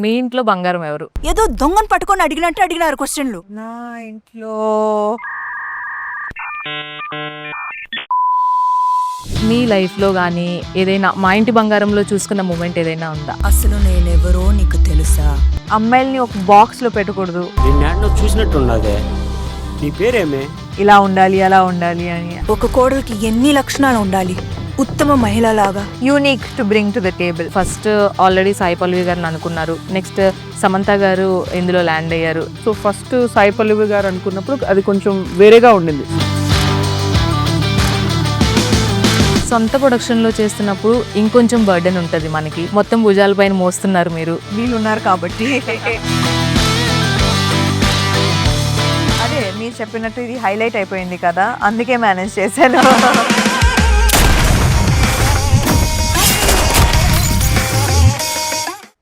మీ ఇంట్లో బంగారం ఎవరు? ఏదో దొంగను పట్టుకొని అడిగినట్టు అడిగినారు క్వశ్చన్లు. నా ఇంట్లో మీ లైఫ్లో కానీ ఏదైనా మా ఇంటి బంగారంలో చూసుకున్న మూమెంట్ ఏదైనా ఉందా? అసలు నేనెవరో నీకు తెలుసా? అమ్మాయిల్ని ఒక బాక్స్లో పెట్టకూడదు. నిన్ను చూసినట్టున్నదే. నీ పేరేమే? ఇలా ఉండాలి అలా ఉండాలి అని. ఒక కోడలికి ఎన్ని లక్షణాలు ఉండాలి ఉత్తమ మహిళలాగా? Unique to bring to the table. First already Sai Pallavi గారిని అనుకున్నారు, నెక్స్ట్ సమంత గారు ఇందులో ల్యాండ్ అయ్యారు. సో ఫస్ట్ సాయి పల్లవి గారు అనుకున్నప్పుడు అది కొంచెం వేరేగా ఉండింది. సొంత ప్రొడక్షన్లో చేస్తున్నప్పుడు ఇంకొంచెం బర్డెన్ ఉంటుంది మనకి. మొత్తం భుజాలపైన మోస్తున్నారు మీరు. వీళ్ళున్నారు కాబట్టి. అదే మీరు చెప్పినట్టు ఇది హైలైట్ అయిపోయింది కదా, అందుకే మేనేజ్ చేశాను.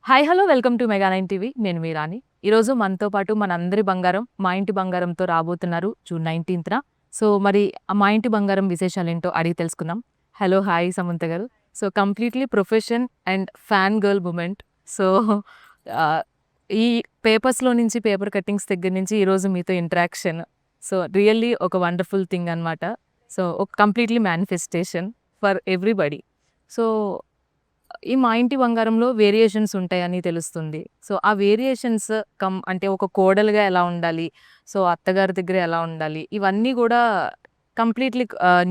Hi hello, welcome to mega 9 TV. నేను మీ రాణి. ఈరోజు మనతో పాటు మనందరి బంగారం మా ఇంటి బంగారంతో రాబోతున్నారు జూన్ 19th. సో మరి మా ఇంటి బంగారం విశేషాలు ఏంటో అడిగి తెలుసుకుందాం. Hello, hi Samantha garu. So completely profession and fan girl moment. So ఈ పేపర్స్లో నుంచి పేపర్ కట్టింగ్స్ దగ్గర నుంచి ఈరోజు మీతో ఇంటరాక్షన్. సో రియల్లీ ఒక వండర్ఫుల్ థింగ్ అనమాట. సో ఒక completely manifestation for everybody. So ఈ మా ఇంటి బంగారంలో వేరియేషన్స్ ఉంటాయని తెలుస్తుంది. సో ఆ వేరియేషన్స్ అంటే ఒక కోడలుగా ఎలా ఉండాలి, సో అత్తగారి దగ్గర ఎలా ఉండాలి, ఇవన్నీ కూడా కంప్లీట్లీ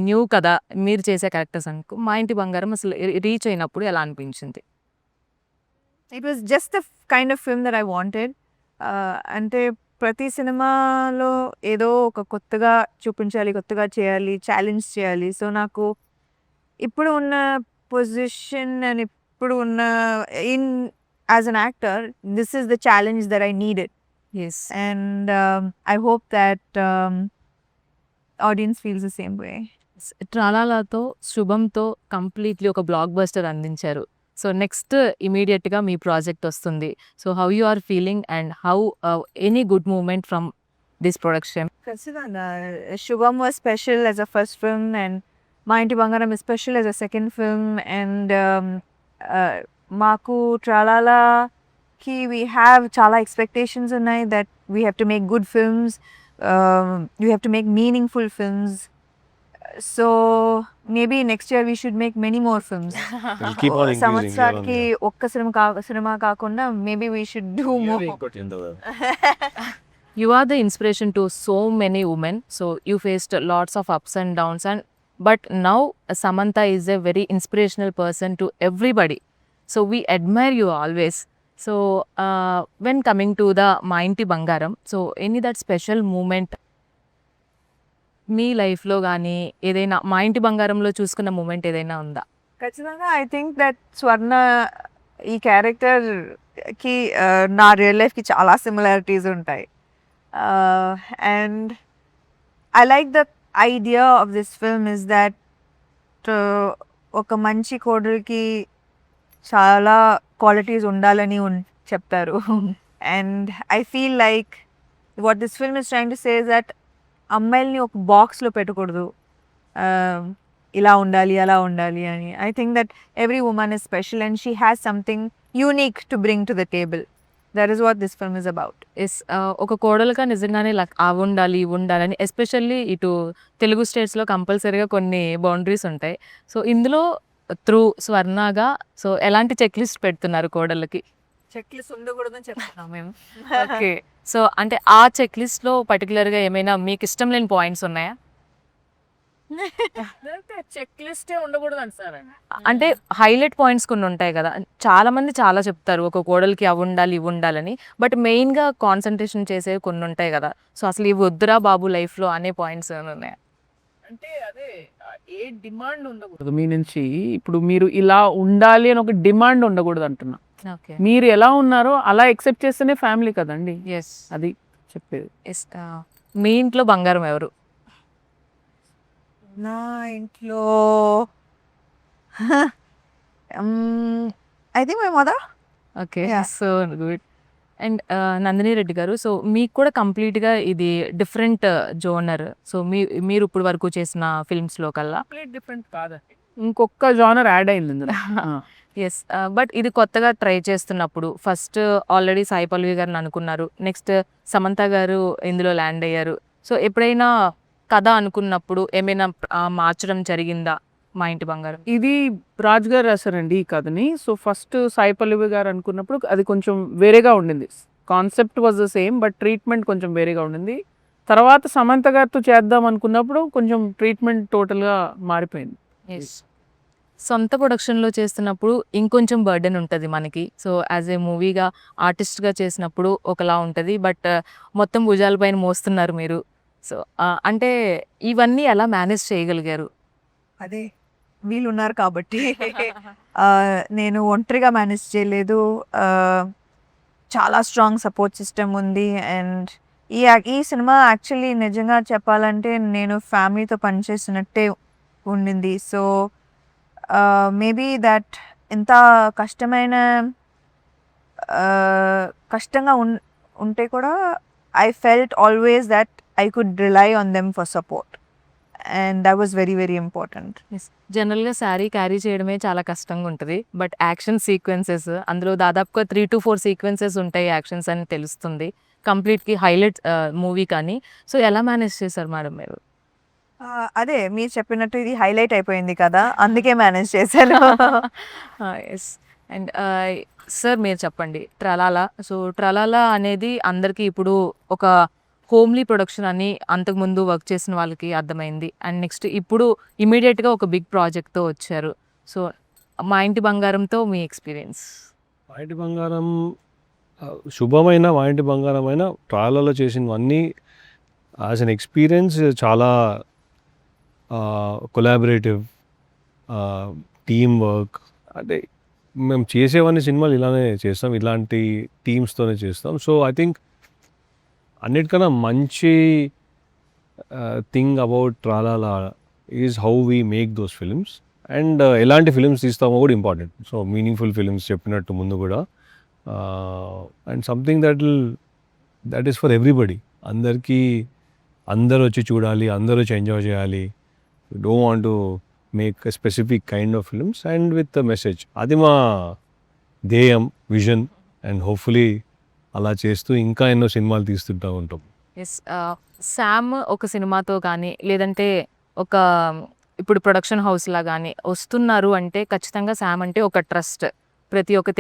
న్యూ కదా మీరు చేసే క్యారెక్టర్స్ అనుకో. మా ఇంటి బంగారం అసలు రీచ్ అయినప్పుడు ఎలా అనిపించింది? It was just the kind of film that I wanted. అంటే ప్రతి సినిమాలో ఏదో ఒక కొత్తగా చూపించాలి, కొత్తగా చేయాలి, ఛాలెంజ్ చేయాలి. సో నాకు ఇప్పుడు ఉన్న పొజిషన్ అండ్ ఇప్పుడు ఉన్న in as an actor, this is the challenge that I needed. Yes. And I hope that audience feels the same way. ట్రాలాలాతో శుభంతో కంప్లీట్లీ ఒక బ్లాక్ బస్టర్ అందించారు. సో నెక్స్ట్ ఇమీడియట్గా మీ ప్రాజెక్ట్ వస్తుంది. So how you are feeling and how any good moment from this production? ఖచ్చితంగా Subham was special as a first film and Maa Inti Bangaram is special as a second film. And మాకు ట్రాలాలాకి we have చాలా expectations ఉన్నాయి that we have to make good films, we have to make meaningful films. So maybe next year we should make many more films. సంవత్సరానికి ఒక్క cinema కాకుండా maybe we should do more. You are the inspiration to so many women. So you faced lots of ups and downs, but now Samantha is a very inspirational person to everybody. So we admire you always. So when coming to the Ma Inti Bangaram, so any that special moment మీ లైఫ్లో కానీ ఏదైనా మా ఇంటి బంగారంలో చూసుకున్న moment ఏదైనా ఉందా? ఖచ్చితంగా ఐ థింక్ దట్ స్వర్ణ ఈ క్యారెక్టర్కి నా రియల్ లైఫ్కి చాలా సిమిలారిటీస్ ఉంటాయి. And I like the idea of this film is that ఒక మంచి కోడలికి చాలా క్వాలిటీస్ ఉండాలని చెప్తారు. And I feel like what this film is trying to say is that అమ్మాయిల్ని ఒక బాక్స్లో పెట్టకూడదు, ఇలా ఉండాలి అలా ఉండాలి అని. I think that every women is special and she has something unique to bring to the table. That is what this film is about. Yes. ఒక కోడలుగా నిజంగానే అవి ఉండాలి ఇవి ఉండాలని, ఎస్పెషల్లీ ఇటు తెలుగు స్టేట్స్లో కంపల్సరీగా కొన్ని బౌండరీస్ ఉంటాయి. సో ఇందులో త్రూ స్వర్ణగా సో ఎలాంటి చెక్ లిస్ట్ పెడుతున్నారు కోడళ్ళకి? చెక్ లిస్ట్ ఉండకూడదని చెప్తున్నాం మేము. ఓకే. సో అంటే ఆ చెక్ లిస్ట్లో పర్టికులర్గా ఏమైనా మీకు ఇష్టం లేని పాయింట్స్ ఉన్నాయా? చెక్ లిస్టే ఉండకూడదు అంటారు. అంటే హైలైట్ పాయింట్స్ కొన్ని ఉంటాయి కదా, చాలా మంది చాలా చెప్తారు ఒక కోడలికి అవి ఉండాలి ఇవి ఉండాలని, బట్ మెయిన్గా కాన్సన్ట్రేషన్ చేసేవి కొన్ని ఉంటాయి కదా. సో అసలు ఇవి వద్దురా బాబు లైఫ్లో అనే పాయింట్స్ ఉన్నాయా? అంటే అదే ఏ డిమాండ్ ఉండకూడదు మీ నుంచి. ఇప్పుడు మీరు ఇలా ఉండాలి అని ఒక డిమాండ్ ఉండకూడదు అంటున్నా. ఓకే. మీరు ఎలా ఉన్నారో అలా ఎక్సెప్ట్ చేస్తేనే ఫ్యామిలీ కదండి. ఎస్. అది చెప్పేది. ఎస్. మీ ఇంట్లో బంగారం ఎవరు? నా ఇంట్లో I think my mother. Okay. So good. And Nandini Reddy గారు, సో మీకు కూడా కంప్లీట్గా ఇది డిఫరెంట్ జోనర్. సో మీరు ఇప్పుడు వరకు చేసిన ఫిల్మ్స్లో కల్లా డిఫరెంట్ కాదండి, ఇంకొక జానర్ యాడ్ అయింది ఇందులో. యెస్. బట్ ఇది కొత్తగా ట్రై చేస్తున్నప్పుడు ఫస్ట్ ఆల్రెడీ సాయి పల్లవి గారిని అనుకున్నారు. నెక్స్ట్ సమంత గారు ఇందులో ల్యాండ్ అయ్యారు. సో ఎప్పుడైనా కథ అనుకున్నప్పుడు ఏమైనా మార్చడం జరిగిందా మా ఇంటి బంగారం? ఇది రాజ్ గారు రాశారండి ఈ కథని. సో ఫస్ట్ సాయి పల్లవి గారు అనుకున్నప్పుడు అది కొంచెం వేరేగా ఉండింది. Concept was the same but treatment కొంచెం వేరేగా ఉండింది. తర్వాత సమంత గారితో చేద్దాం అనుకున్నప్పుడు కొంచెం ట్రీట్మెంట్ టోటల్గా మారిపోయింది. యెస్. సొంత ప్రొడక్షన్‌లో చేస్తున్నప్పుడు ఇంకొంచెం బర్డెన్ ఉంటది మనకి. సో, యాజ్ ఏ మూవీగా, ఆర్టిస్ట్‌గా చేసినప్పుడు ఒకలా ఉంటది. బట్ మొత్తం భుజాల పైన మోస్తున్నారు మీరు. సో, అంటే ఇవన్నీ ఎలా మేనేజ్ చేయగలిగారు? అదే వీళ్ళున్నారు కాబట్టి నేను ఒంటరిగా మేనేజ్ చేయలేదు. చాలా స్ట్రాంగ్ సపోర్ట్ సిస్టమ్ ఉంది. అండ్ ఈ సినిమా యాక్చువల్లీ నిజంగా చెప్పాలంటే నేను ఫ్యామిలీతో పనిచేసినట్టే ఉండింది. సో మేబీ దట్ ఎంత కష్టమైన కష్టంగా ఉంటే కూడా I felt always that I could rely on them for support. And that was very very important. Yes. జనరల్‌గా శారీ క్యారీ చేయడమే చాలా కష్టంగా ఉంటది. బట్ యాక్షన్ సీక్వెన్సెస్ అందులో దాదాపుగా 3-4 సీక్వెన్సెస్ ఉంటాయి యాక్షన్స్ అని తెలుస్తుంది. కంప్లీట్‌కి హైలైట్ మూవీ కానీ. సో, ఎలా మేనేజ్ చేశారు మేడం మీరు? అదే మీరు చెప్పినట్టు ఇది హైలైట్ అయిపోయింది కదా, అందుకే మేనేజ్ చేశాను. యెస్. అండ్ సార్ మీరు చెప్పండి 'ట్రలాలా'. సో, 'ట్రలాలా' అనేది అందరికీ ఇప్పుడు ఒక హోమ్లీ ప్రొడక్షన్ అని అంతకుముందు వర్క్ చేసిన వాళ్ళకి అర్థమైంది. అండ్ నెక్స్ట్ ఇప్పుడు ఇమ్మీడియట్‌గా ఒక బిగ్ ప్రాజెక్ట్‌తో వచ్చారు. సో, మా ఇంటి బంగారంతో మీ ఎక్స్‌పీరియన్స్? మా ఇంటి బంగారం శుభమైన మా ఇంటి బంగారం అయినా ట్రలాలా చేసినవన్నీ యాజ్ అన్ ఎక్స్పీరియన్స్ చాలా కొలాబరేటివ్ టీమ్ వర్క్. అంటే మేము చేసేవన్నీ సినిమాలు ఇలానే చేస్తాం, ఇలాంటి టీమ్స్తోనే చేస్తాం. సో ఐ థింక్ అన్నిటికన్నా మంచి thing about Tralala is how we make those films. And ఎలాంటి ఫిల్మ్స్ తీస్తామో కూడా ఇంపార్టెంట్. సో మీనింగ్ఫుల్ ఫిల్మ్స్ చెప్పినట్టు ముందు కూడా. And something that is for everybody. అందరూ వచ్చి చూడాలి, అందరూ వచ్చి ఎంజాయ్ చేయాలి. Don't want to make a specific kind of films and with message. అది మా ధ్యేయం, విజన్. అండ్ హోప్ఫుల్లీ అలా చేస్తూ ఇంకా ఎన్నో సినిమాలు తీస్తుంటూ ఉంటాం. యెస్. శామ్ ఒక సినిమాతో కానీ లేదంటే ఒక ఇప్పుడు ప్రొడక్షన్ హౌస్‌లా గానీ వస్తున్నారు అంటే ఖచ్చితంగా శామ్ అంటే ఒక ట్రస్ట్ ప్రతి ఒక్క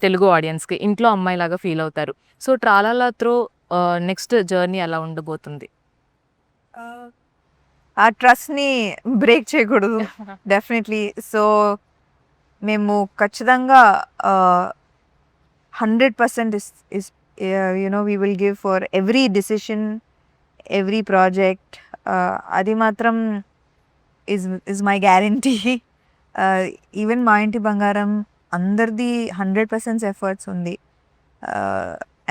తెలుగు ఆడియన్స్‌కి. ఇంట్లో అమ్మాయిలాగా ఫీల్ అవుతారు. So, 'Tralala' through next journey ఎలా ఉండబోతుంది? ఆ ట్రస్ట్ని బ్రేక్ చేయకూడదు డెఫినెట్లీ. సో మేము ఖచ్చితంగా 100% is we will give for every decision, every project. అది మాత్రం ఇస్ మై గ్యారంటీ. ఈవెన్ మా ఇంటి బంగారం అందరిది 100% ఎఫర్ట్స్ ఉంది.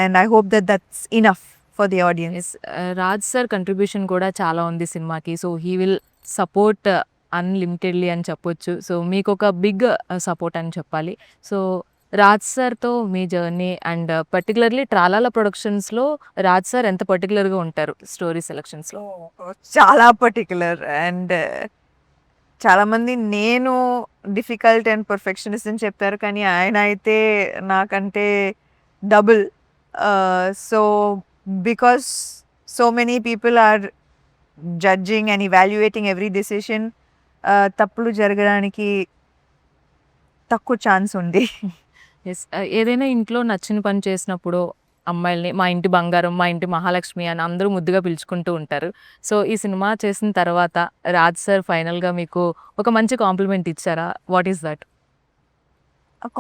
And I hope that's enough for the audience. Yes. Raj sir contribution కూడా చాలా ఉంది సినిమాకి. సో, హీ విల్ సపోర్ట్ అన్‌లిమిటెడ్‌లీ అని చెప్పొచ్చు. సో, మీకొక బిగ్ సపోర్ట్ అని చెప్పాలి. సో, రాజ్ సార్‌తో మీ జర్నీ అండ్ పర్టిక్యులర్‌లీ 'ట్రలాలా' ప్రొడక్షన్స్‌లో రాజ్ సార్ ఎంత పర్టిక్యులర్‌గా ఉంటారు స్టోరీ సెలక్షన్స్‌లో? చాలా పర్టిక్యులర్. అండ్ చాలామంది నేను డిఫికల్ట్ అండ్ పర్ఫెక్షనిస్ట్ అని చెప్తారు, కానీ ఆయన అయితే నాకంటే double. So because so many people are judging and evaluating every decision, తప్పులు జరగడానికి తక్కువ ఛాన్స్ ఉంది. యెస్. ఏదైనా ఇంట్లో నచ్చిన పని చేసినప్పుడు అమ్మాయిల్ని మా ఇంటి బంగారం, మా ఇంటి మహాలక్ష్మి అని అందరూ ముద్దుగా పిలుచుకుంటూ ఉంటారు. సో, ఈ సినిమా చేసిన తర్వాత రాజ్ సార్ ఫైనల్‌గా మీకు ఒక మంచి కాంప్లిమెంట్ ఇచ్చారా? What is that?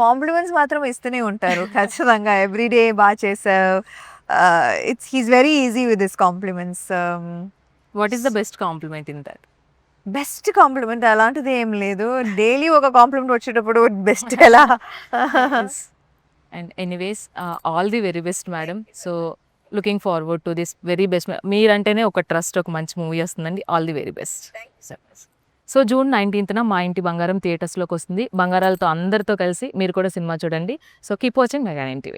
కాంప్లిమెంట్స్ మాత్రం ఇస్తూనే ఉంటారు ఖచ్చితంగా. ఎవ్రీడే బాగా చేసావు. He's very easy with this compliments. What is the best compliment in that? Best compliment అలాంటిది ఏం లేదు. డైలీ ఒక కాంప్లిమెంట్ వచ్చేటప్పుడు బెస్ట్ ఎలా. And anyways all the very best madam. So, looking forward to this very best. మీరంటేనే ఒక trust, ఒక మంచి మూవీ వస్తుందండి. All the very best. So, June 19న మా ఇంటి బంగారం థియేటర్స్‌లోకి వస్తుంది. బంగారాలతో అందరితో కలిసి మీరు కూడా సినిమా చూడండి. So, keep watching mega 9 TV.